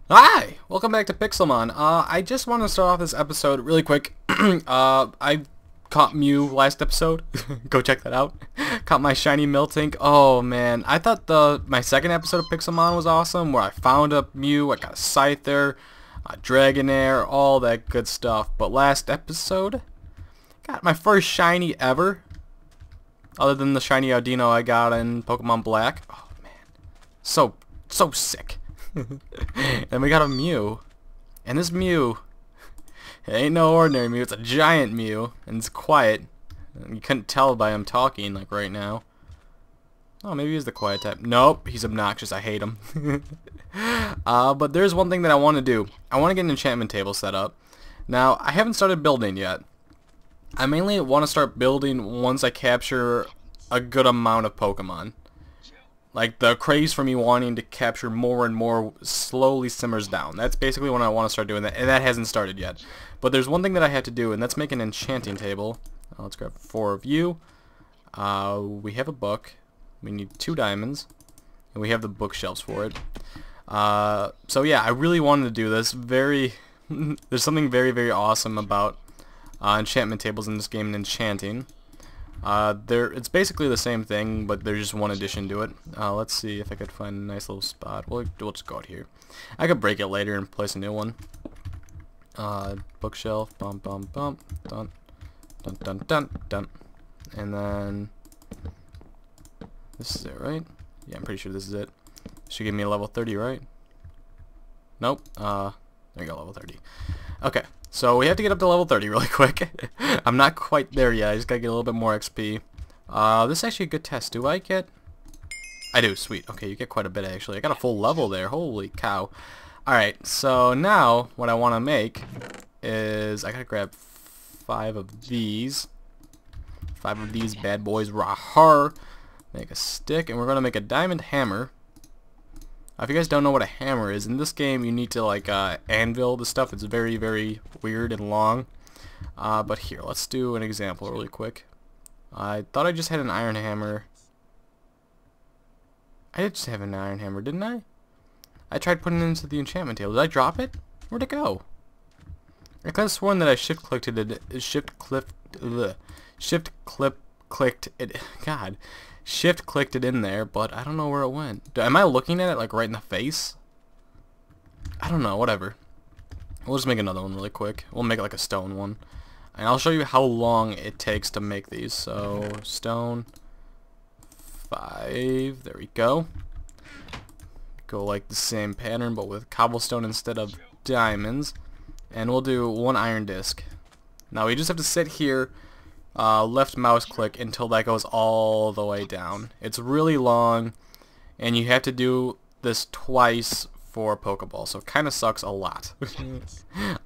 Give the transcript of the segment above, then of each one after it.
Hi! Welcome back to Pixelmon. I just want to start off this episode really quick. I caught Mew last episode. Go check that out. Caught my shiny Miltank. Oh man, I thought my second episode of Pixelmon was awesome, where I found a Mew, I got a Scyther, a Dragonair, all that good stuff. But last episode, got my first shiny ever, other than the shiny Audino I got in Pokemon Black. Oh man, so sick. And we got a Mew. And this Mew, it ain't no ordinary Mew, it's a giant Mew. And it's quiet. You couldn't tell by him talking, like right now. Oh, maybe he's the quiet type. Nope, he's obnoxious, I hate him. But there's one thing that I want to do. I want to get an enchantment table set up. Now, I haven't started building yet. I mainly want to start building once I capture a good amount of Pokemon. Like, the craze for me wanting to capture more and more slowly simmers down. That's basically when I want to start doing that, and that hasn't started yet. But there's one thing that I have to do, and that's make an enchanting table. Let's grab 4 of you. We have a book. We need 2 diamonds. And we have the bookshelves for it. So yeah, I really wanted to do this. There's something very, very awesome about enchantment tables in this game and enchanting. It's basically the same thing, but there's just one addition to it. Let's see if I could find a nice little spot. We'll just go out here. I could break it later and place a new one. Bookshelf, bump, bump, bump, dun, dun, dun, dun, dun. And then this is it, right? Yeah, I'm pretty sure this is it. Should give me a level 30, right? Nope. There you go, level 30. Okay. So we have to get up to level 30 really quick. I'm not quite there yet. I just gotta get a little bit more XP. This is actually a good test. Do I get... I do. Sweet. Okay, you get quite a bit actually. I got a full level there. Holy cow. Alright, so now what I want to make is... I gotta grab 5 of these. 5 of these bad boys. Rahar. Make a stick, and we're gonna make a diamond hammer. If you guys don't know what a hammer is, in this game you need to like anvil the stuff. It's very, very weird and long. But here, let's do an example really quick. I thought I just had an iron hammer. I did just have an iron hammer, didn't I? I tried putting it into the enchantment table. Did I drop it? Where'd it go? I could have sworn that I clicked it. God. Shift clicked it in there, but I don't know where it went. Am I looking at it like right in the face? I don't know, whatever. We'll just make another one really quick. We'll make it like a stone one. And I'll show you how long it takes to make these. So, stone 5, there we go. Go like the same pattern but with cobblestone instead of diamonds. And we'll do 1 iron disc. Now we just have to sit here, left mouse click until that goes all the way down. It's really long, and you have to do this twice for a Pokeball, so it kind of sucks a lot.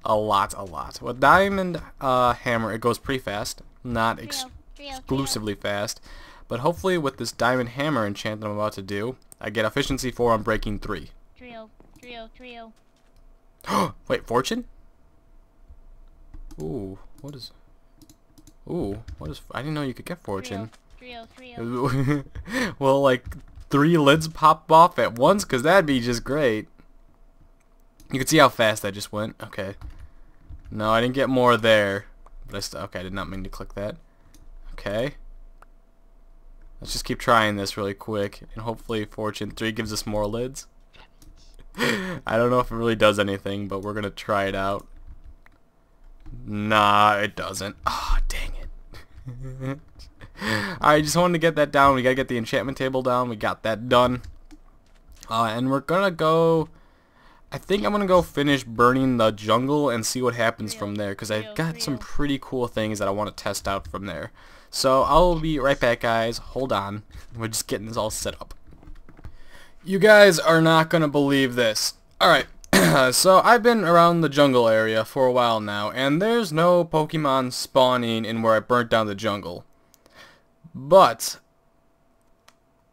a lot. With Diamond Hammer, it goes pretty fast, not exclusively fast, but hopefully with this Diamond Hammer enchantment I'm about to do, I get efficiency 4 on breaking 3. Trio. Wait, fortune? Ooh, what is... Ooh, what is... I didn't know you could get fortune. Trio. Well, like, 3 lids pop off at once? Because that'd be just great. You can see how fast that just went. Okay. No, I didn't get more there. But okay, I did not mean to click that. Okay. Let's just keep trying this really quick. And hopefully fortune 3 gives us more lids. I don't know if it really does anything, but we're going to try it out. Nah, it doesn't. Ah, oh, dang it. I just wanted to get that down. We gotta get the enchantment table down. We got that done. And we're gonna go... I think I'm gonna go finish burning the jungle and see what happens from there. Because I've got some pretty cool things that I want to test out from there. So I'll be right back, guys. Hold on. We're just getting this all set up. You guys are not gonna believe this. Alright. So I've been around the jungle area for a while now, and there's no Pokemon spawning in where I burnt down the jungle. But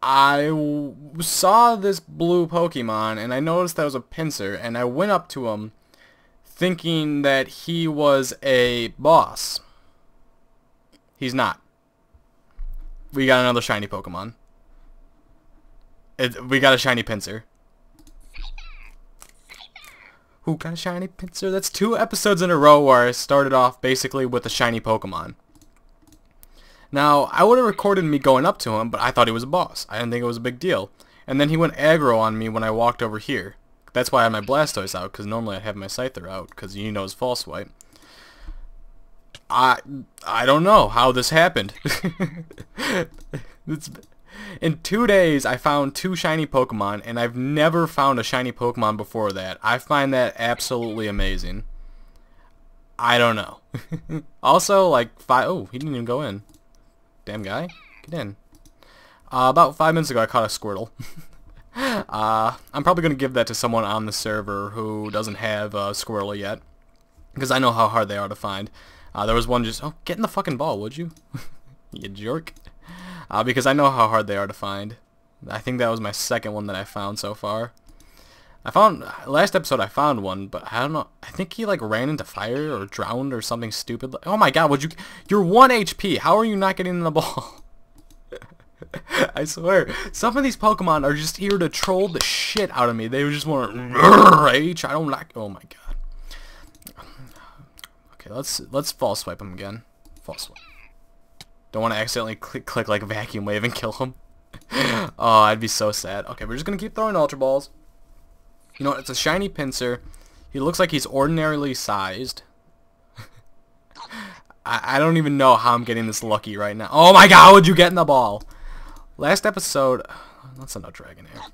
I saw this blue Pokemon, and I noticed that was a pincer, and I went up to him thinking that he was a boss. He's not. We got another shiny Pokemon. We got a shiny pincer. Who got a shiny Pinsir? That's 2 episodes in a row where I started off basically with a shiny Pokemon. Now, I would have recorded me going up to him, but I thought he was a boss. I didn't think it was a big deal. And then he went aggro on me when I walked over here. That's why I had my Blastoise out, because normally I'd have my Scyther out, because you know it's False Swipe. I don't know how this happened. In 2 days, I found 2 shiny Pokemon, and I've never found a shiny Pokemon before that. I find that absolutely amazing. I don't know. Also, like, oh, he didn't even go in. Damn guy. Get in. About 5 minutes ago, I caught a Squirtle. I'm probably going to give that to someone on the server who doesn't have a Squirtle yet, because I know how hard they are to find. There was one just, oh, get in the fucking ball, would you? You jerk. Because I know how hard they are to find. I think that was my second one that I found so far. Last episode I found one, but I don't know, I think he like ran into fire or drowned or something stupid. Oh my god, you're 1 HP, how are you not getting in the ball? I swear, some of these Pokemon are just here to troll the shit out of me. They just want to rage. I don't like, oh my god. Okay, let's False Swipe him again. False Swipe. Don't want to accidentally click like a Vacuum Wave and kill him. Oh, I'd be so sad. Okay, we're just going to keep throwing Ultra Balls. You know what, it's a shiny Pinsir. He looks like he's ordinarily sized. I don't even know how I'm getting this lucky right now. Oh my god, would you get in the ball? Last episode... Let's send out Dragonair.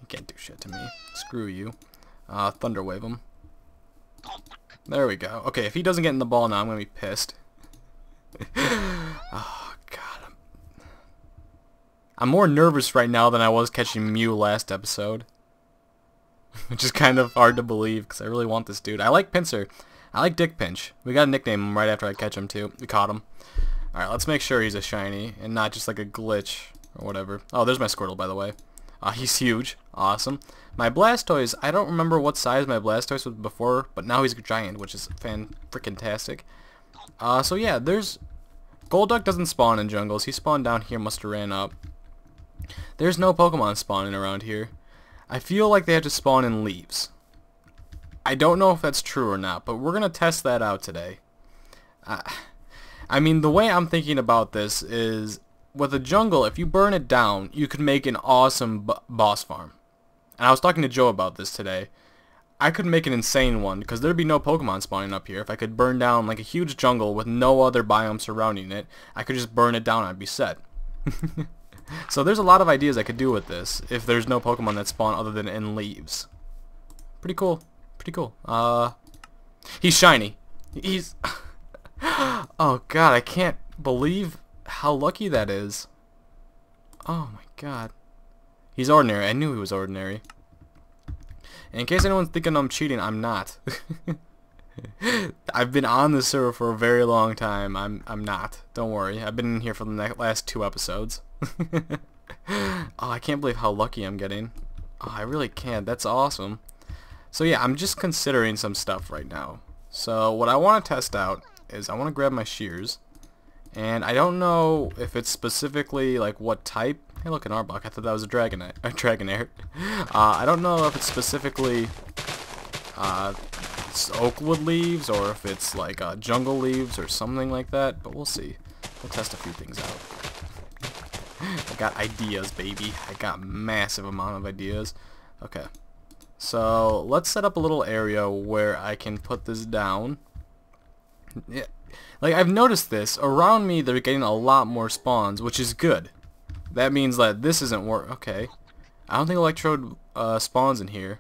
You can't do shit to me. Screw you. Thunder Wave him. There we go. Okay, if he doesn't get in the ball now, I'm going to be pissed. Oh god. I'm more nervous right now than I was catching Mew last episode. Which is kind of hard to believe, because I really want this dude. I like Pinsir. I like Dick Pinch. We gotta nickname him right after I catch him too. We caught him. Alright, let's make sure he's a shiny, and not just like a glitch, or whatever. Oh, there's my Squirtle, by the way. He's huge. Awesome. My Blastoise, I don't remember what size my Blastoise was before, but now he's a giant, which is fan-frickin-tastic. So yeah, there's... Golduck doesn't spawn in jungles. He spawned down here, must have ran up. There's no Pokemon spawning around here. I feel like they have to spawn in leaves. I don't know if that's true or not, but we're going to test that out today. I mean, the way I'm thinking about this is, with a jungle, if you burn it down, you could make an awesome boss farm. And I was talking to Joe about this today. I could make an insane one, because there'd be no Pokemon spawning up here. If I could burn down like a huge jungle with no other biome surrounding it, I could just burn it down and I'd be set. So there's a lot of ideas I could do with this, if there's no Pokemon that spawn other than in leaves. Pretty cool. Pretty cool. He's shiny. He's... Oh god, I can't believe how lucky that is. Oh my god. He's ordinary. I knew he was ordinary. And in case anyone's thinking I'm cheating, I'm not. I've been on this server for a very long time. I'm not. Don't worry. I've been in here for the last 2 episodes. Oh, I can't believe how lucky I'm getting. Oh, I really can't. That's awesome. So yeah, I'm just considering some stuff right now. So what I want to test out is I want to grab my shears. And I don't know if it's specifically like what type. Hey, look, an Arbok. I thought that was a Dragonair. I don't know if it's specifically it's Oakwood leaves or if it's like jungle leaves or something like that. But we'll see. We'll test a few things out. I got ideas, baby. I got massive amount of ideas. Okay. So let's set up a little area where I can put this down. Yeah. Like, I've noticed this. Around me, they're getting a lot more spawns, which is good. That means that this isn't okay. I don't think Electrode spawns in here.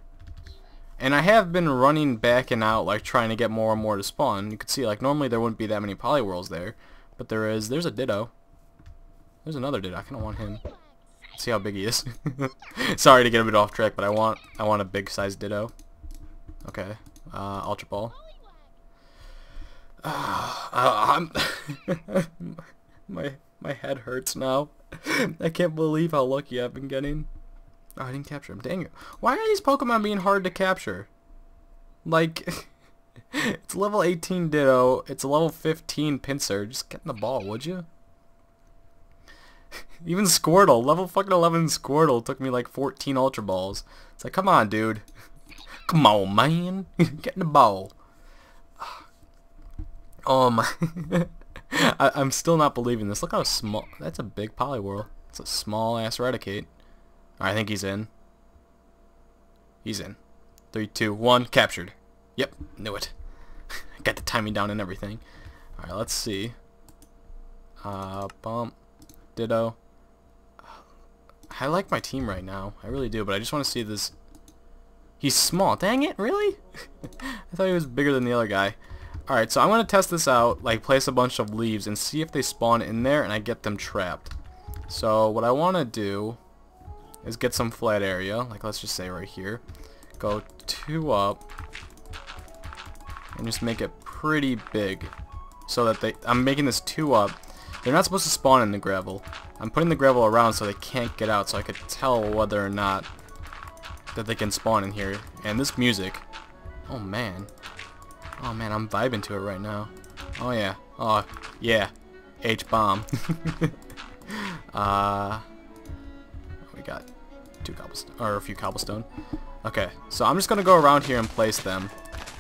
And I have been running back and out, like, trying to get more and more to spawn. You can see, like, normally there wouldn't be that many Poliwhirls there. But there is. There's a Ditto. There's another Ditto. I kind of want him. Let's see how big he is. Sorry to get a bit off track, but I want a big-sized Ditto. Okay. Ultra Ball. My head hurts now. I can't believe how lucky I've been getting. Oh, I didn't capture him. Dang it. Why are these Pokemon being hard to capture? Like, it's level 18 Ditto. It's a level 15 Pinsir. Just get in the ball, would you? Even Squirtle, level fucking 11 Squirtle took me like 14 Ultra Balls. It's like, come on, dude. Come on, man. Get in the ball. Oh my. I'm still not believing this. Look how small. That's a big Poliwhirl. It's a small ass Eradicate. I think he's in. He's in. 3, 2, 1. Captured. Yep. Knew it. Got the timing down and everything. Alright, let's see. Bump. Ditto. I like my team right now. I really do, but I just want to see this. He's small. Dang it, really? I thought he was bigger than the other guy. Alright, so I'm going to test this out, like place a bunch of leaves and see if they spawn in there and I get them trapped. So what I want to do is get some flat area, like let's just say right here. Go 2 up and just make it pretty big so that I'm making this 2 up. They're not supposed to spawn in the gravel. I'm putting the gravel around so they can't get out, so I could tell whether or not that they can spawn in here. And this music, oh man, I'm vibing to it right now. Oh yeah, H-bomb. We got 2 cobblestone, or a few cobblestone. Okay, so I'm just gonna go around here and place them,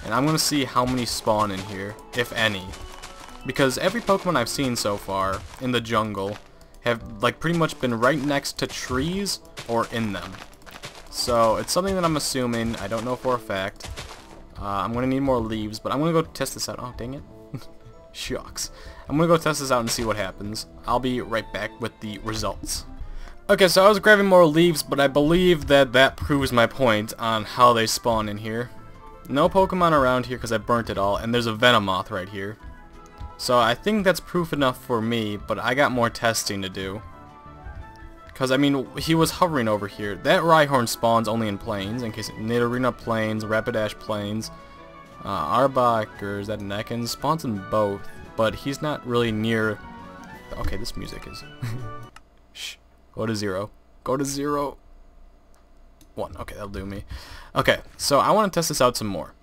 and I'm gonna see how many spawn in here, if any. Because every Pokemon I've seen so far in the jungle have like pretty much been right next to trees or in them. So it's something that I'm assuming. I don't know for a fact. I'm going to need more leaves, but I'm going to go test this out. Oh, dang it. Shucks. I'm going to go test this out and see what happens. I'll be right back with the results. Okay, so I was grabbing more leaves, but I believe that proves my point on how they spawn in here. No Pokemon around here because I burnt it all, and there's a Venomoth right here. So I think that's proof enough for me, but I got more testing to do. Because, I mean, he was hovering over here. That Rhyhorn spawns only in plains, in case Nidorina plains, Rapidash plains. Arbok, or is that an Ekans? Spawns in both, but he's not really near... Okay, this music is... Shh. Go to 0. Go to 0. 1. Okay, that'll do me. Okay, so I want to test this out some more.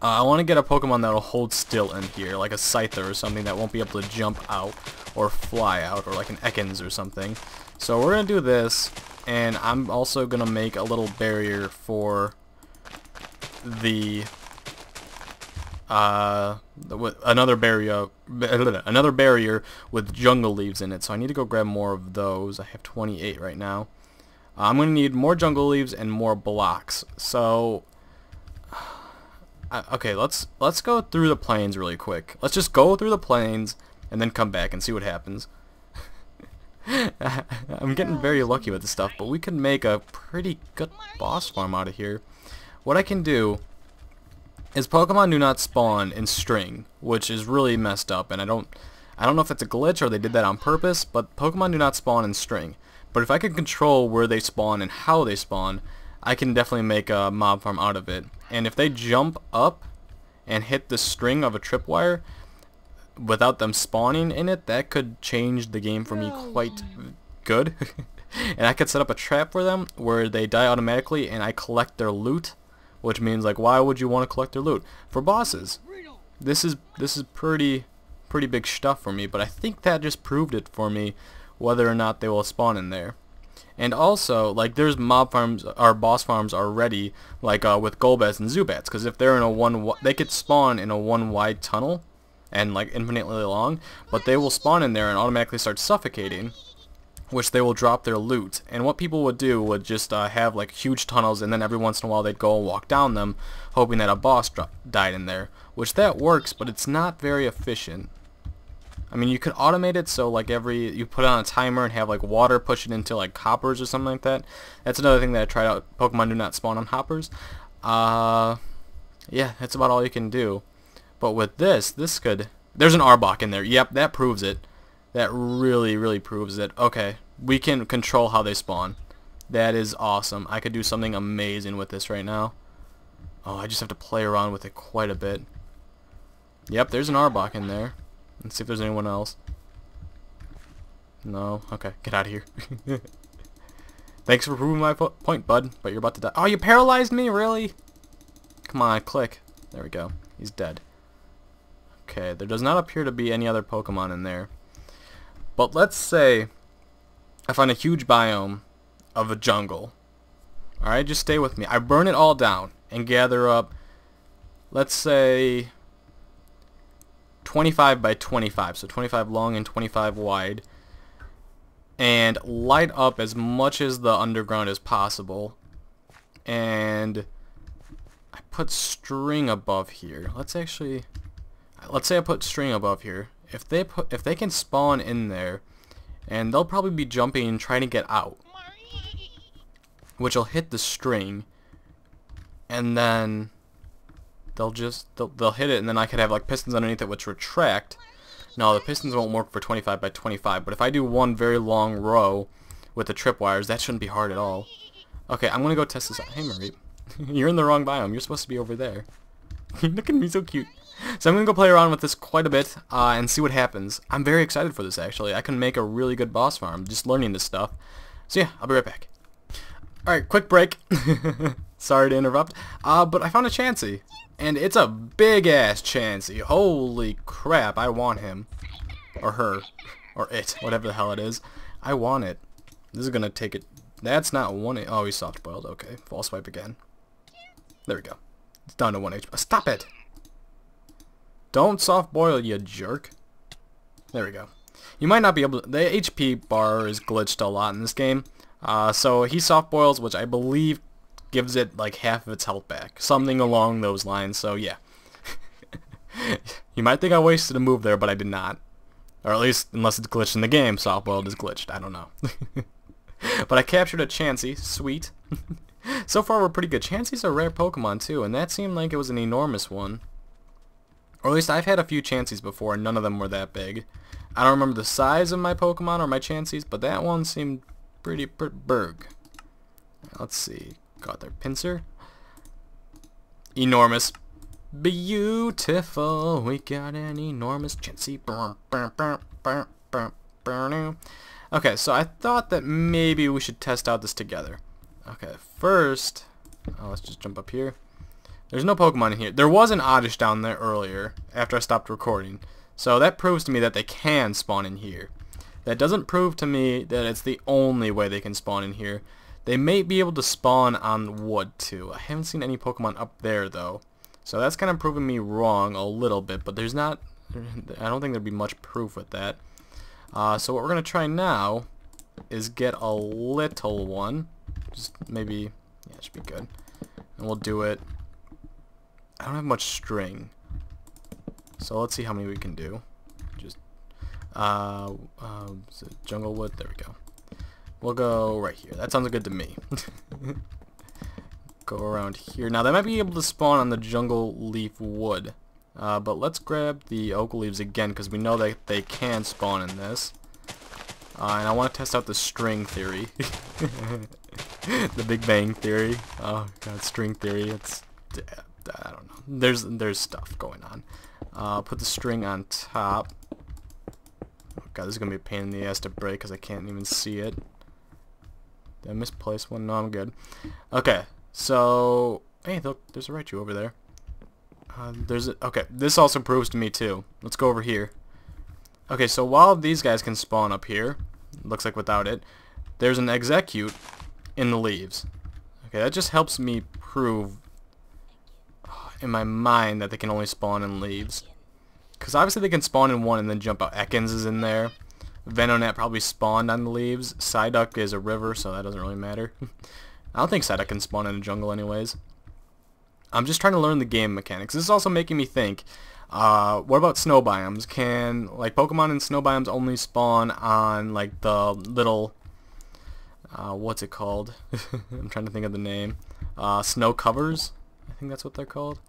I want to get a Pokemon that'll hold still in here, like a Scyther or something that won't be able to jump out or fly out, or like an Ekans or something. So we're going to do this, and I'm also going to make a little barrier for the another barrier with jungle leaves in it. So I need to go grab more of those. I have 28 right now. I'm going to need more jungle leaves and more blocks. So okay, let's go through the plains really quick. Let's just go through the plains and then come back and see what happens. I'm getting very lucky with this stuff, but we can make a pretty good boss farm out of here. What I can do is Pokemon do not spawn in string, which is really messed up, and I don't know if it's a glitch or they did that on purpose, but Pokemon do not spawn in string. But if I can control where they spawn and how they spawn, I can definitely make a mob farm out of it. And if they jump up and hit the string of a tripwire without them spawning in it, that could change the game for me quite good. And I could set up a trap for them where they die automatically and I collect their loot, which means, like, why would you want to collect their loot? For bosses. This is pretty big stuff for me, but I think that just proved it for me whether or not they will spawn in there. And also, like, there's mob farms or boss farms already, like with Golbats and Zubats, because if they're in a they could spawn in a 1 wide tunnel and like infinitely long, but they will spawn in there and automatically start suffocating, which they will drop their loot. And what people would do would just have like huge tunnels, and then every once in a while they'd go and walk down them, hoping that a boss died in there, which that works, but it's not very efficient. I mean, you could automate it so like you put on a timer and have like water push it into like hoppers or something like that. That's another thing that I tried out. Pokemon do not spawn on hoppers. Yeah, that's about all you can do. But with this could... There's an Arbok in there. Yep, that proves it. That really proves it. Okay, we can control how they spawn. That is awesome. I could do something amazing with this right now. Oh, I just have to play around with it quite a bit. Yep, there's an Arbok in there. Let's see if there's anyone else. No? Okay, get out of here. Thanks for proving my point, bud, but you're about to die. Oh, you paralyzed me? Really? Come on, click. There we go. He's dead. Okay, there does not appear to be any other Pokemon in there. But let's say I find a huge biome of a jungle. Alright, just stay with me. I burn it all down and gather up, let's say, 25 by 25. So 25 long and 25 wide. And light up as much as the underground as possible. And I put string above here. Let's say I put string above here. If they can spawn in there, and they'll probably be jumping and trying to get out, which will hit the string, and then they'll hit it, and then I could have like pistons underneath it which retract. No, the pistons won't work for 25 by 25, but if I do one very long row with the tripwires, that shouldn't be hard at all. Okay, I'm gonna go test this out. Hey Marie, you're in the wrong biome. You're supposed to be over there. Look at me, so cute. So I'm gonna go play around with this quite a bit and see what happens. I'm very excited for this actually. I can make a really good boss farm just learning this stuff. So yeah, I'll be right back. Alright, quick break. Sorry to interrupt. But I found a Chansey. And it's a big ass Chansey. Holy crap, I want him. Or her. Or it. Whatever the hell it is. I want it. This is gonna take it. That's not 1 Oh, he's soft boiled. Okay. False swipe again. There we go. It's down to 1 HP. Stop it! Don't soft boil, you jerk. There we go. You might not be able to. The HP bar is glitched a lot in this game. So he soft boils, which I believe gives it like half of its health back. Something along those lines, so yeah. You might think I wasted a move there, but I did not. Or at least, unless it's glitched in the game, soft boiled is glitched. I don't know. But I captured a Chansey. Sweet. So far we're pretty good. Chansey's a rare Pokemon too, and that seemed like it was an enormous one. Or at least I've had a few Chanseys before, and none of them were that big. I don't remember the size of my Pokemon or my Chanseys, but that one seemed pretty big. Let's see. Got their pincer. Enormous. Beautiful. We got an enormous Chansey. Okay, so I thought that maybe we should test out this together. Okay, first, let's just jump up here. There's no Pokemon in here. There was an Oddish down there earlier after I stopped recording. So that proves to me that they can spawn in here. That doesn't prove to me that it's the only way they can spawn in here. They may be able to spawn on wood too. I haven't seen any Pokemon up there though. So that's kind of proving me wrong a little bit, but there's not, I don't think there'd be much proof with that. So what we're going to try now is get a little one. Just maybe, yeah, it should be good. And we'll do it. I don't have much string. So let's see how many we can do. Just, is it jungle wood? There we go. We'll go right here. That sounds good to me. Go around here. Now they might be able to spawn on the jungle leaf wood. But let's grab the oak leaves again because we know that they can spawn in this. And I want to test out the string theory. The Big Bang theory. Oh god, string theory. It's, I don't know. There's stuff going on. Put the string on top. Oh god, this is gonna be a pain in the ass to break because I can't even see it. Did I misplace one? No, I'm good. Okay, so hey, look, there's a Raichu over there. Okay, this also proves to me too. Let's go over here. Okay, so while these guys can spawn up here, looks like without it, there's an execute in the leaves. Okay, that just helps me prove in my mind that they can only spawn in leaves. Because obviously they can spawn in one and then jump out. Ekans is in there. Venonat probably spawned on the leaves. Psyduck is a river, so that doesn't really matter. I don't think Psyduck can spawn in a jungle anyways. I'm just trying to learn the game mechanics. This is also making me think, what about snow biomes? Can, like, Pokemon in snow biomes only spawn on, like, the little, what's it called? I'm trying to think of the name. Snow covers? I think that's what they're called.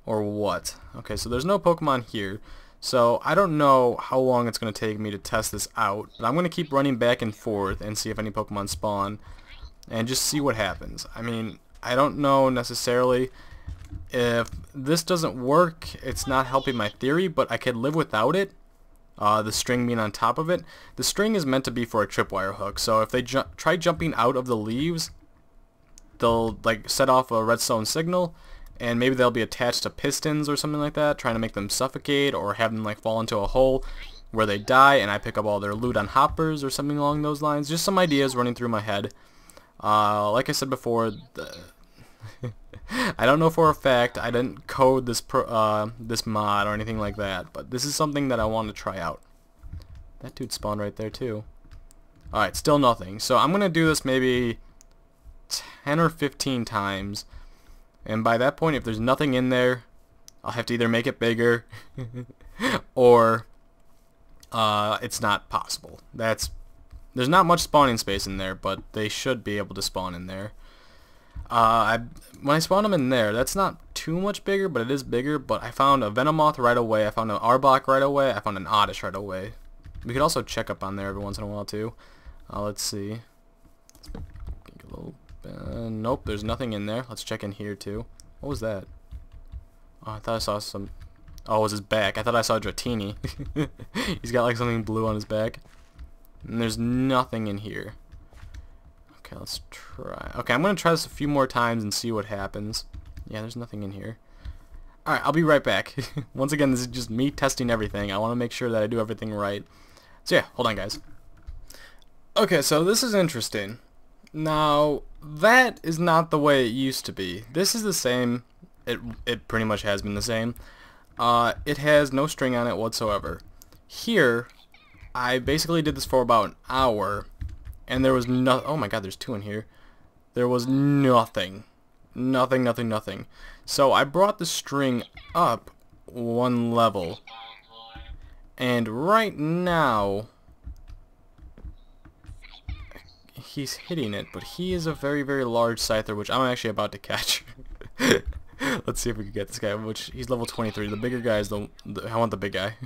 Or what? Okay, so there's no Pokemon here. So I don't know how long it's going to take me to test this out. But I'm going to keep running back and forth and see if any Pokemon spawn. And just see what happens. I mean, I don't know necessarily if this doesn't work. It's not helping my theory, but I could live without it. The string being on top of it. The string is meant to be for a tripwire hook. So if they try jumping out of the leaves, they'll like set off a redstone signal. And maybe they'll be attached to pistons or something like that, trying to make them suffocate or have them like fall into a hole. where they die and I pick up all their loot on hoppers or something along those lines. Just some ideas running through my head. Like I said before, I don't know for a fact. I didn't code this this mod or anything like that, but this is something that I want to try out. That dude spawned right there too. Alright, still nothing. So I'm gonna do this maybe 10 or 15 times, and by that point, if there's nothing in there, I'll have to either make it bigger or it's not possible. There's not much spawning space in there, but they should be able to spawn in there. When I spawn them in there, that's not too much bigger, but it is bigger. But I found a Venomoth right away. I found an Arbok right away. I found an Oddish right away. We could also check up on there every once in a while too. Let's see. Nope, there's nothing in there. Let's check in here too. What was that? Oh, I thought I saw some... Oh, it was his back. I thought I saw Dratini. He's got like something blue on his back. And there's nothing in here. Okay, let's try. Okay, I'm going to try this a few more times and see what happens. Yeah, there's nothing in here. Alright, I'll be right back. Once again, this is just me testing everything. I want to make sure that I do everything right. So yeah, hold on guys. Okay, so this is interesting. Now, that is not the way it used to be. This is the same. It pretty much has been the same. It has no string on it whatsoever. Here, I basically did this for about an hour, and there was no... Oh my god, there's two in here. There was nothing. Nothing. So I brought the string up one level, and right now he's hitting it, but he is a very, very large scyther, which I'm actually about to catch. Let's see if we can get this guy, which he's level 23. The bigger guy is I want the big guy.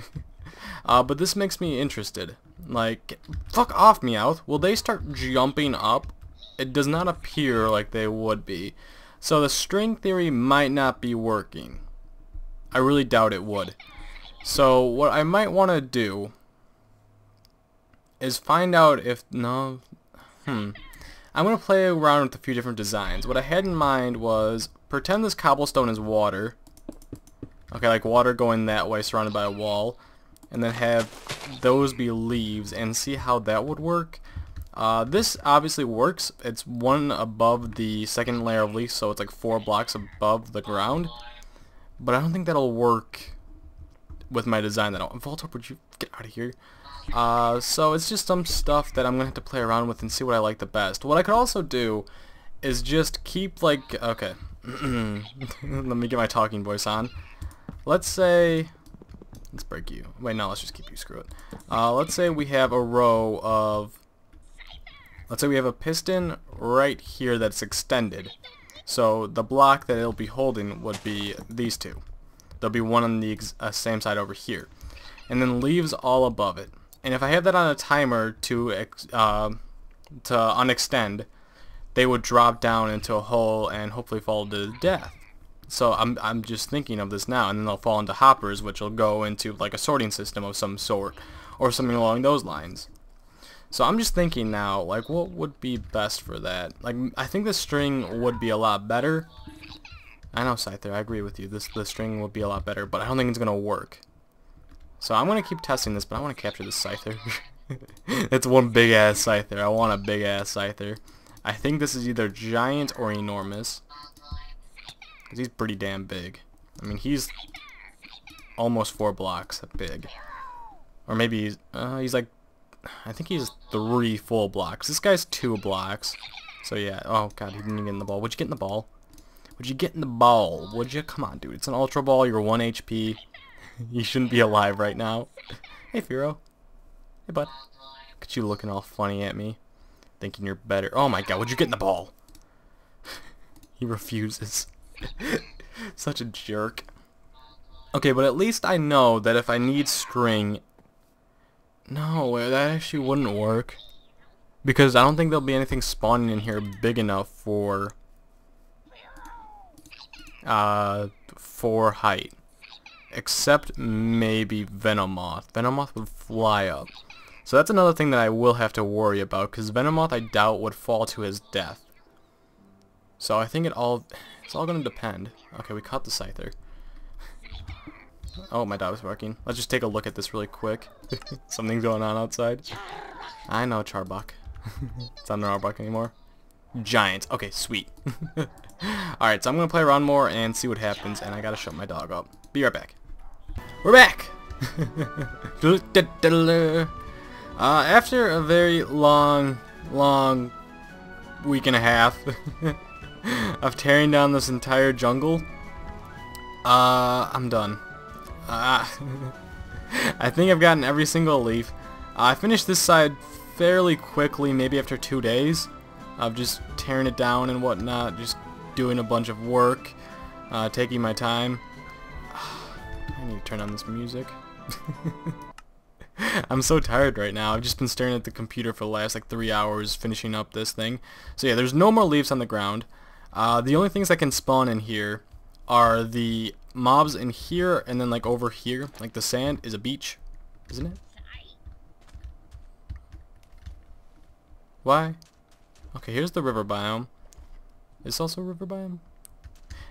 But this makes me interested. Like, fuck off, Meowth. Will they start jumping up? It does not appear like they would be. So the string theory might not be working. I really doubt it would. So what I might want to do is find out if... No... I'm going to play around with a few different designs. What I had in mind was pretend this cobblestone is water. Okay, like water going that way surrounded by a wall. And then have those be leaves and see how that would work. This obviously works. It's one above the second layer of leaves, so it's like 4 blocks above the ground. But I don't think that'll work with my design. Voltorb, would you get out of here? So it's just some stuff that I'm going to have to play around with and see what I like the best. What I could also do is just keep like... Okay. Let me get my talking voice on. Let's say... Let's break you. Wait, no, let's just keep you. Screw it. Let's say we have a row of... Let's say we have a piston right here that's extended. So the block that it'll be holding would be these two. There'll be one on the same side over here. And then leaves all above it. And if I have that on a timer to unextend, they would drop down into a hole and hopefully fall to death. So I'm just thinking of this now, and then they'll fall into hoppers, which will go into like a sorting system of some sort, or something along those lines. So I'm just thinking now, like, what would be best for that? Like, I think the string would be a lot better. I know, Scyther, I agree with you. The string would be a lot better, but I don't think it's gonna work. So I'm gonna keep testing this, but I want to capture this Scyther. It's one big ass Scyther. I want a big ass Scyther. I think this is either giant or enormous. Because he's pretty damn big. I mean, he's almost 4 blocks big. Or maybe he's like... I think he's 3 full blocks. This guy's 2 blocks. So yeah. Oh god, he didn't even get in the ball. Would you get in the ball? Would you get in the ball? Would you? Come on, dude. It's an Ultra Ball. You're 1 HP. You shouldn't be alive right now. Hey, Firo. Hey, bud. Look at you looking all funny at me. Thinking you're better. Oh my god, would you get in the ball? He refuses. Such a jerk. Okay, but at least I know that if I need string... No, that actually wouldn't work. Because I don't think there'll be anything spawning in here big enough for height. Except maybe Venomoth. Venomoth would fly up. So that's another thing that I will have to worry about, because Venomoth I doubt would fall to his death. So I think it's all going to depend. Okay, we caught the Scyther. Oh, my dog was barking. Let's just take a look at this really quick. Something's going on outside. I know, Charbuck. It's not an Arbuck anymore. Giants. Okay, sweet. Alright, so I'm going to play around more and see what happens, and I got to shut my dog up. Be right back. We're back! After a very long week and a half of tearing down this entire jungle, I'm done. I think I've gotten every single leaf. I finished this side fairly quickly, maybe after 2 days of just tearing it down and whatnot, just doing a bunch of work, taking my time. I need to turn on this music. I'm so tired right now. I've just been staring at the computer for the last like 3 hours finishing up this thing. So yeah, there's no more leaves on the ground. The only things that can spawn in here are the mobs in here, and then like over here, like the sand is a beach, isn't it? Why? Okay, here's the river biome. Is this also a river biome?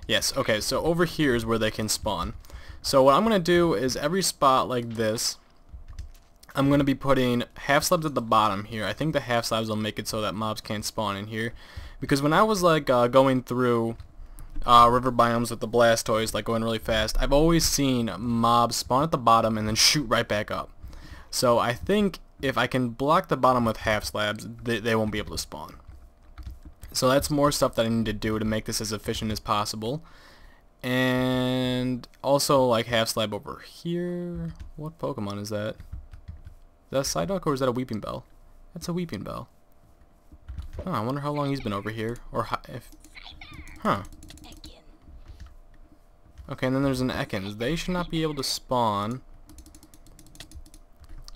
Yes, okay, so over here is where they can spawn. So what I'm going to do is every spot like this, I'm going to be putting half slabs at the bottom here. I think the half slabs will make it so that mobs can't spawn in here. Because when I was like going through river biomes with the Blastoise, like going really fast, I've always seen mobs spawn at the bottom and then shoot right back up. So I think if I can block the bottom with half slabs, they won't be able to spawn. So that's more stuff that I need to do to make this as efficient as possible. And also like half slab over here. What Pokemon is that? Is that a Psyduck or is that a Weeping Bell? That's a Weeping Bell. Oh, I wonder how long he's been over here. Or if... Huh. Okay, and then there's an Ekans. They should not be able to spawn.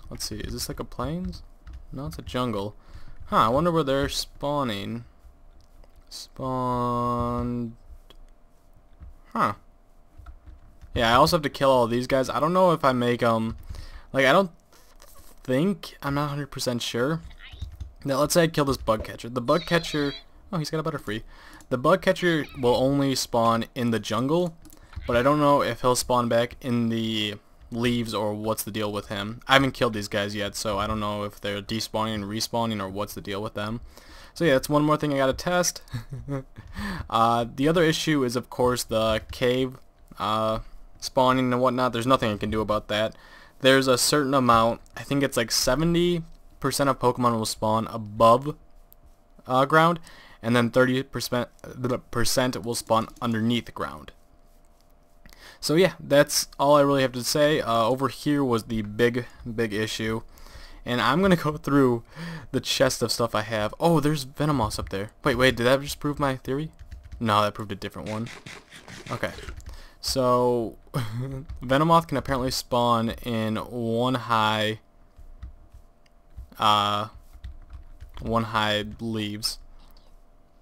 Let's see, is this like a plains? No, it's a jungle. Huh, I wonder where they're spawning. Spawned... Huh. Yeah, I also have to kill all these guys. I don't know if I make them... Like, I don't think... I'm not 100% sure. Now, let's say I kill this bug catcher. The bug catcher... Oh, he's got a Butterfree. The bug catcher will only spawn in the jungle, but I don't know if he'll spawn back in the leaves or what's the deal with him. I haven't killed these guys yet, so I don't know if they're despawning and respawning or what's the deal with them. So yeah, that's one more thing I gotta test. The other issue is, of course, the cave spawning and whatnot. There's nothing I can do about that. There's a certain amount, I think it's like 70% of Pokemon will spawn above ground, and then 30% will spawn underneath the ground. So yeah, that's all I really have to say. Over here was the big issue. And I'm going to go through the chest of stuff I have. Oh, there's Venomoth up there. Wait, did that just prove my theory? No, that proved a different one. Okay. So, Venomoth can apparently spawn in one high leaves.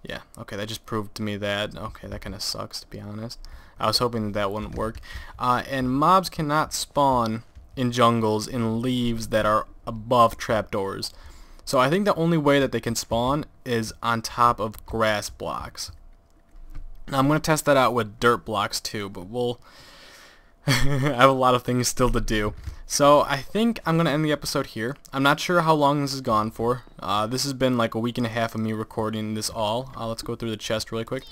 Yeah, okay, that just proved to me that. Okay, that kind of sucks, to be honest. I was hoping that that wouldn't work. And mobs cannot spawn in jungles in leaves that are above trapdoors. So I think the only way that they can spawn is on top of grass blocks. Now I'm going to test that out with dirt blocks too, but we'll... I have a lot of things still to do. So I think I'm going to end the episode here. I'm not sure how long this has gone for. This has been like a week and a half of me recording this all. Let's go through the chest really quick.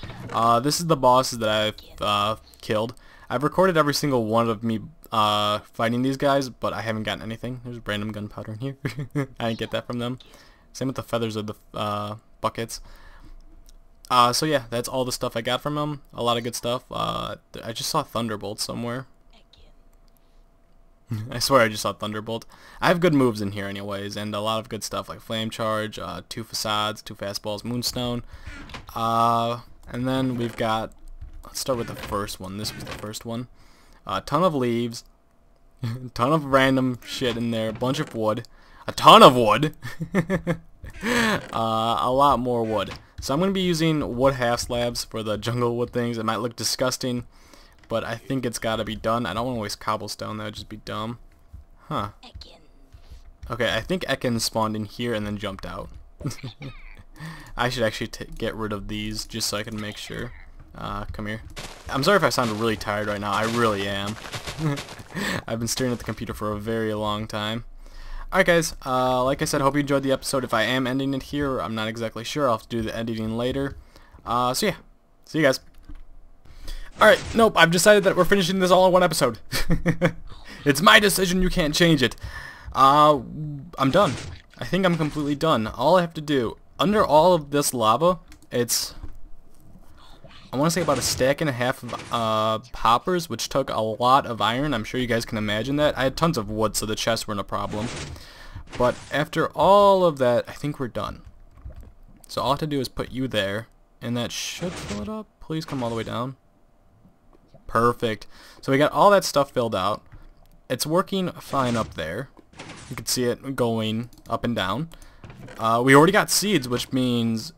This is the bosses that I've killed. I've recorded every single one of me fighting these guys, but I haven't gotten anything. There's random gunpowder in here. I didn't get that from them. Same with the feathers of the buckets. So yeah, that's all the stuff I got from them. A lot of good stuff. I just saw Thunderbolt somewhere. I swear I just saw Thunderbolt. I have good moves in here anyways, and a lot of good stuff like Flame Charge, 2 Facades, 2 Fastballs, Moonstone. And then we've got, let's start with the first one. This was the first one. A ton of leaves, ton of random shit in there, a bunch of wood, a ton of wood, a lot more wood. So I'm going to be using wood half slabs for the jungle wood things. It might look disgusting, but I think it's got to be done. I don't want to waste cobblestone. That would just be dumb. Huh. Okay, I think Ekans spawned in here and then jumped out. I should actually get rid of these just so I can make sure. Come here. I'm sorry if I sound really tired right now. I really am. I've been staring at the computer for a very long time. Alright guys, like I said, hope you enjoyed the episode. If I am ending it here, I'm not exactly sure. I'll have to do the editing later. So yeah, see you guys. Alright, nope, I've decided that we're finishing this all in one episode. It's my decision, you can't change it. I'm done. I think I'm completely done. All I have to do, under all of this lava, it's, I want to say about a stack and a half of hoppers, which took a lot of iron. I'm sure you guys can imagine that. I had tons of wood, so the chests weren't a problem. But after all of that, I think we're done. So all I have to do is put you there, and that should fill it up. Please come all the way down. Perfect. So we got all that stuff filled out. It's working fine up there. You can see it going up and down. We already got seeds, which means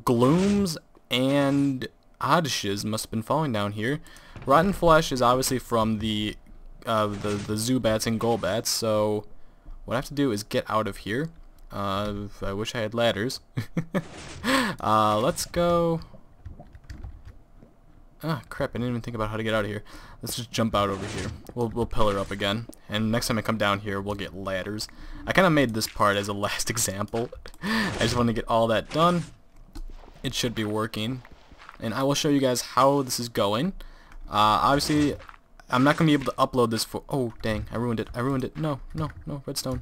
glooms and oddishes must have been falling down here. Rotten flesh is obviously from the Zubats and Golbats, so what I have to do is get out of here. I wish I had ladders. Let's go. Ah, crap, I didn't even think about how to get out of here. Let's just jump out over here. We'll pillar up again. And next time I come down here, we'll get ladders. I kind of made this part as a last example. I just want to get all that done. It should be working. And I will show you guys how this is going. Obviously, I'm not going to be able to upload this for... Oh, dang, I ruined it. I ruined it. No, no, no, redstone.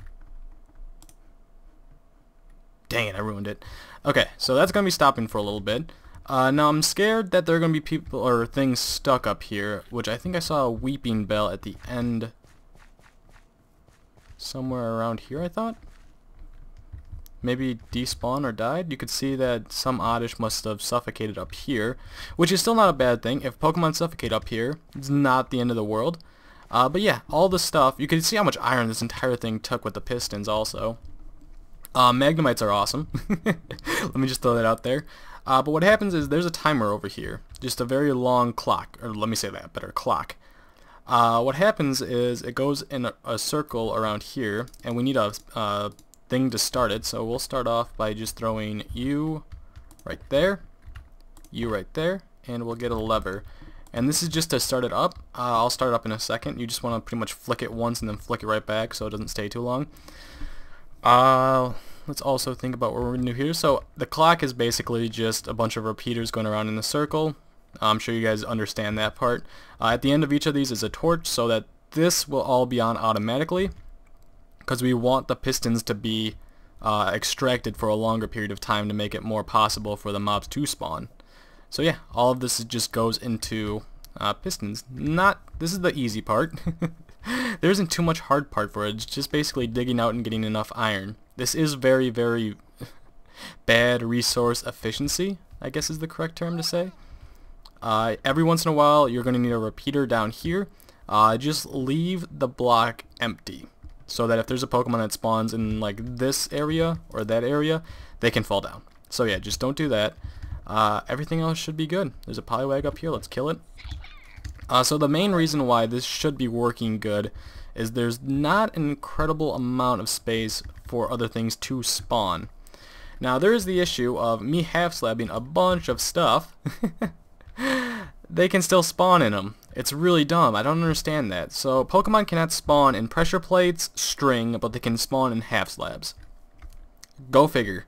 Dang it, I ruined it. Okay, so that's going to be stopping for a little bit. Now I'm scared that there are going to be people or things stuck up here, which I think I saw a weeping bell at the end. Somewhere around here, I thought. Maybe despawned or died. You could see that some oddish must have suffocated up here, which is still not a bad thing. If Pokemon suffocate up here, it's not the end of the world. But yeah, all the stuff, you can see how much iron this entire thing took with the pistons also. Magnemites are awesome. Let me just throw that out there. But what happens is there's a timer over here, just a very long clock, or let me say that better, clock. What happens is it goes in a circle around here, and we need a thing to start it, so we'll start off by just throwing you right there, you right there, and we'll get a lever. And this is just to start it up. I'll start it up in a second. You just want to pretty much flick it once and then flick it right back so it doesn't stay too long. Let's also think about what we're going to do here. So the clock is basically just a bunch of repeaters going around in a circle. I'm sure you guys understand that part. At the end of each of these is a torch so that this will all be on automatically, because we want the pistons to be extracted for a longer period of time to make it more possible for the mobs to spawn. So yeah, all of this just goes into pistons. This is the easy part. There isn't too much hard part for it. It's just basically digging out and getting enough iron. This is very, very bad resource efficiency, I guess is the correct term to say. Every once in a while, you're going to need a repeater down here. Just leave the block empty, so that if there's a Pokemon that spawns in like this area or that area, they can fall down. So yeah, just don't do that. Everything else should be good. There's a Poliwag up here. Let's kill it. So the main reason why this should be working good is there's not an incredible amount of space for other things to spawn. Now there is the issue of me half-slabbing a bunch of stuff. They can still spawn in them. It's really dumb. I don't understand that. So Pokemon cannot spawn in pressure plates, string, but they can spawn in half-slabs. Go figure.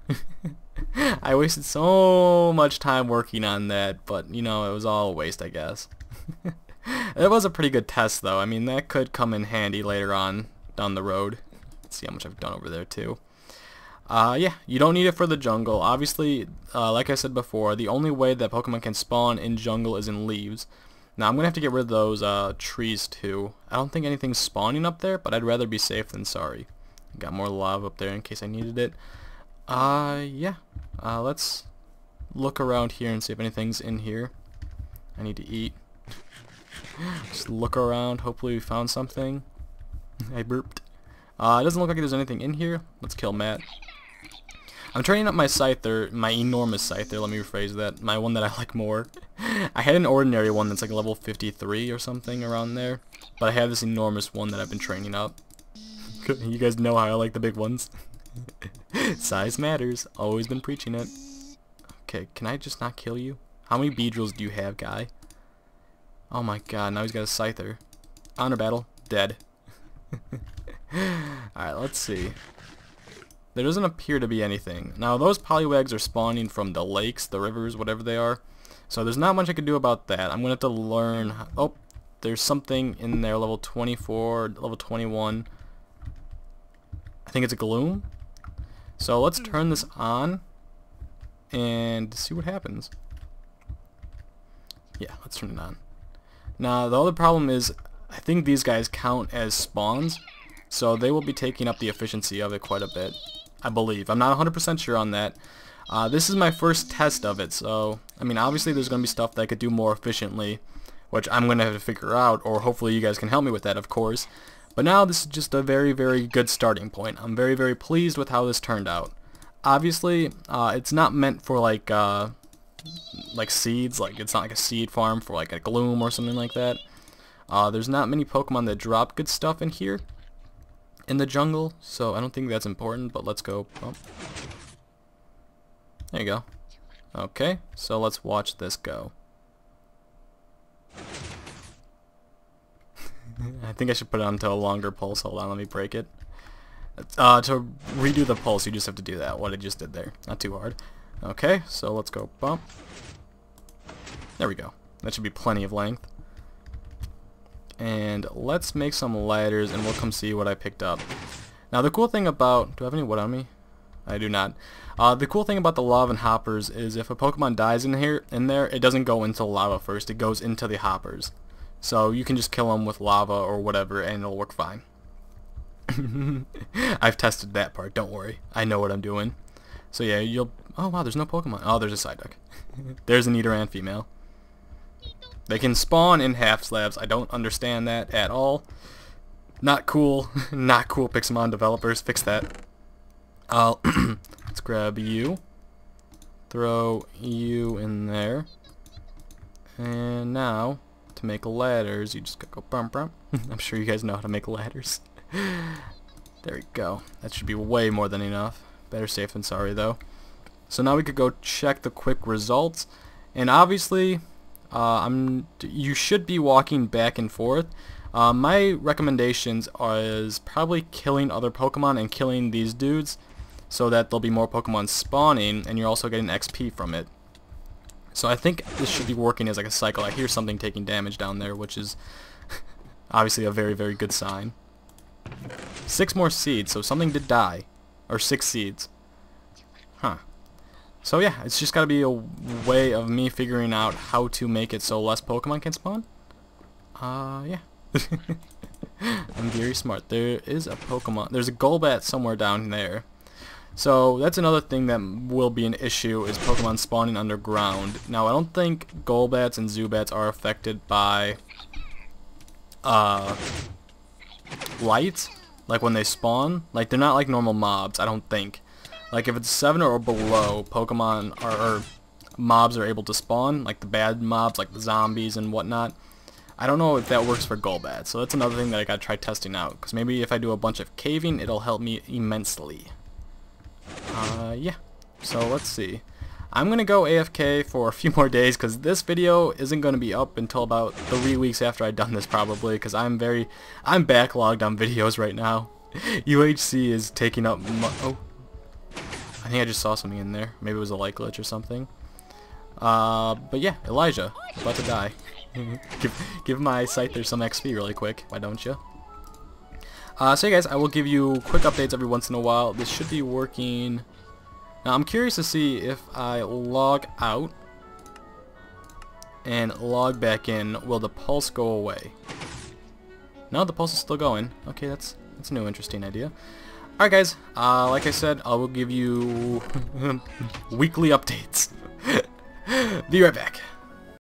I wasted so much time working on that, but you know, it was all a waste, I guess. It was a pretty good test though. I mean, that could come in handy later on down the road. Let's see how much I've done over there too. Yeah, you don't need it for the jungle. Obviously, like I said before, the only way that Pokemon can spawn in jungle is in leaves. Now I'm gonna have to get rid of those trees too. I don't think anything's spawning up there, but I'd rather be safe than sorry. Got more lava up there in case I needed it. Yeah. Let's look around here and see if anything's in here. I need to eat. Just look around. Hopefully we found something. I burped. It doesn't look like there's anything in here. Let's kill Matt. I'm training up my Scyther, my enormous Scyther, let me rephrase that, my one that I like more. I had an ordinary one that's like level 53 or something around there, but I have this enormous one that I've been training up. You guys know how I like the big ones. Size matters, always been preaching it. Okay, can I just not kill you? How many Beedrills do you have, guy? Oh my god, now he's got a Scyther. Honor battle. Dead. Alright, let's see. There doesn't appear to be anything. Now, those Poliwags are spawning from the lakes, the rivers, whatever they are. So there's not much I can do about that. I'm going to have to learn... Oh, there's something in there, level 24, level 21. I think it's a Gloom. So let's turn this on and see what happens. Yeah, let's turn it on. Now, the other problem is, I think these guys count as spawns, so they will be taking up the efficiency of it quite a bit, I believe. I'm not 100% sure on that. This is my first test of it, so, I mean, obviously there's going to be stuff that I could do more efficiently, which I'm going to have to figure out, or hopefully you guys can help me with that, of course. But now this is just a very, very good starting point. I'm very, very pleased with how this turned out. Obviously, it's not meant for like seeds, like it's not like a seed farm for like a Gloom or something like that. There's not many Pokemon that drop good stuff in here, in the jungle, so I don't think that's important, but let's go. Oh. There you go. Okay, so let's watch this go. I think I should put it onto a longer pulse. Hold on, let me break it. To redo the pulse, you just have to do that, what I just did there. Not too hard. Okay, so let's go bump. There we go. That should be plenty of length. And let's make some ladders, and we'll come see what I picked up. Now, the cool thing about... Do I have any wood on me? I do not. The cool thing about the lava and hoppers is if a Pokemon dies in there, it doesn't go into lava first. It goes into the hoppers. So you can just kill them with lava or whatever, and it'll work fine. I've tested that part. Don't worry. I know what I'm doing. So yeah, you'll... Oh wow, there's no Pokemon. Oh, there's a Psyduck. There's an Eater and female. They can spawn in half slabs. I don't understand that at all. Not cool. Not cool, Pixelmon developers. Fix that. Let's grab you. Throw you in there. And now, to make ladders, you just gotta go bump bump. I'm sure you guys know how to make ladders. There we go. That should be way more than enough. Better safe than sorry, though. So now we could go check the quick results. And obviously... you should be walking back and forth. My recommendations is probably killing other Pokemon and killing these dudes so that there'll be more Pokemon spawning and you're also getting XP from it. So I think this should be working as like a cycle. I hear something taking damage down there, which is obviously a very, very good sign. 6 more seeds, so something did die. Or 6 seeds. Huh. So yeah, it's just gotta be a way of me figuring out how to make it so less Pokemon can spawn. Yeah. I'm very smart. There is a Pokemon. There's a Golbat somewhere down there. So that's another thing that will be an issue is Pokemon spawning underground. Now I don't think Golbats and Zubats are affected by light, like when they spawn. Like they're not like normal mobs, I don't think. Like if it's 7 or below, Pokemon or mobs are able to spawn, like the bad mobs, like the zombies and whatnot. I don't know if that works for Golbat, so that's another thing that I gotta try testing out. Because maybe if I do a bunch of caving, it'll help me immensely. Yeah. So let's see. I'm gonna go AFK for a few more days because this video isn't gonna be up until about 3 weeks after I've done this probably. Because I'm backlogged on videos right now. UHC is taking up. Oh. I think I just saw something in there. Maybe it was a light glitch or something. But yeah, Elijah, about to die. give my Scyther some XP really quick. Why don't you? So yeah, guys, I will give you quick updates every once in a while. This should be working. Now I'm curious to see if I log out and log back in, will the pulse go away? No, the pulse is still going. Okay, that's a new interesting idea. Alright guys, like I said, I will give you weekly updates. Be right back.